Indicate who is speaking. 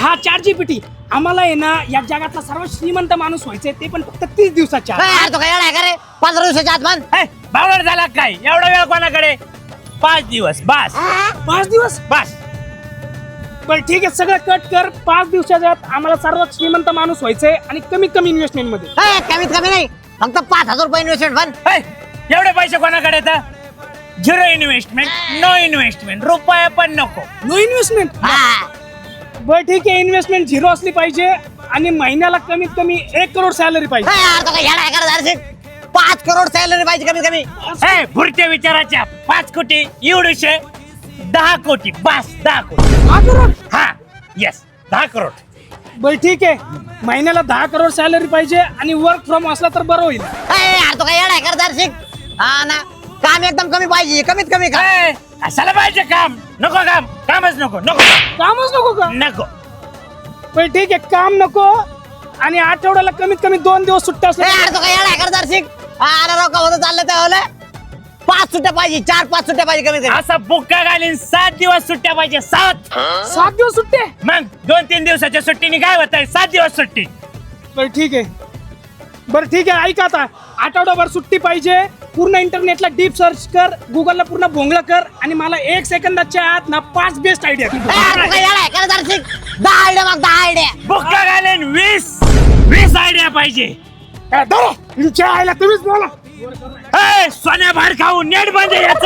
Speaker 1: हा ChatGPT आम्हाला आहे ना या जगातला सर्वात श्रीमंत माणूस व्हायचंय ते पण फक्त 30 दिवसाच्या
Speaker 2: यार तो काय आहे का रे 15 दिवसाच्या आत म्हण.
Speaker 3: बावळट झाला काय एवढा वेळ कोणाकडे 5 दिवस बस
Speaker 1: 5 दिवस
Speaker 3: बस.
Speaker 1: बरं ठीक आहे सगळं कट कर 5 दिवसाच्या आत आम्हाला सर्वात श्रीमंत माणूस व्हायचंय आणि कमीत कमी इन्व्हेस्टमेंट मध्ये
Speaker 2: कमीत कमी नाही फक्त 5,000 रुपये इन्व्हेस्टमेंट म्हण.
Speaker 3: एवढे पैसे कोणाकडे येतात 0 इन्व्हेस्टमेंट नो इन्व्हेस्टमेंट रुपया पण नको.
Speaker 1: नो इन्व्हेस्टमेंट
Speaker 2: हा.
Speaker 1: बरं ठीक आहे इन्व्हेस्टमेंट 0 असली पाहिजे आणि महिन्याला कमीत कमी 1 करोड सॅलरी पाहिजे.
Speaker 2: यार तो काय आहे का रे 5 करोड सॅलरी पाहिजे कमीत कमी.
Speaker 3: भुरट्या विचाराच्या 5 कोटी एवढेशे 10 कोटी बस 10 कोटी
Speaker 1: 10 करोड
Speaker 3: हा येस 10 करोड.
Speaker 1: बरं ठीक आहे महिन्याला 10 करोड सॅलरी पाहिजे आणि वर्क फ्रॉम असला तर बरं होईल.
Speaker 2: यार तो काय आहे का दर्शक हा ना काम एकदम कमी पाहिजे कमीत कमी का.
Speaker 3: कशाला पाहिजे काम नको कामच नको
Speaker 1: कामच नको का
Speaker 3: नको.
Speaker 1: बरं ठीक आहे काम नको आणि आठवड्याला कमीत कमी 2 दिवस सुट्ट्या असल्या
Speaker 2: यार तो काय आहे का दर्शक अरे रोका होतं चाललं त्यावेळेला 5 सुट्ट्या पाहिजे 4-5 सुट्ट्या पाहिजे कमीत कमी.
Speaker 3: असा बुक्का घालीन 7 दिवस सुट्ट्या पाहिजे 7.
Speaker 1: 7 दिवस सुट्टे
Speaker 3: मग 2-3 दिवसाच्या सुट्टीने काय होत आहे 7 दिवस सुट्टी.
Speaker 1: बरं ठीक आहे ऐका आता आठवडाभर सुट्टी पाहिजे पूर्ण इंटरनेटला डीप सर्च कर गुगलला पूर्ण भोंगला कर आणि मला 1 सेकंदाच्या आत ना 5 बेस्ट आयडिया
Speaker 2: यार तो काय आहे का दर्शक 10 आयडिया मग 10 आयडिया.
Speaker 3: बुक्का घालीन 20 आयडिया पाहिजे.
Speaker 1: तुमच्या आईला तुम्हीच बोला
Speaker 3: सोन्या बाहेर खाऊ नेट बंद याच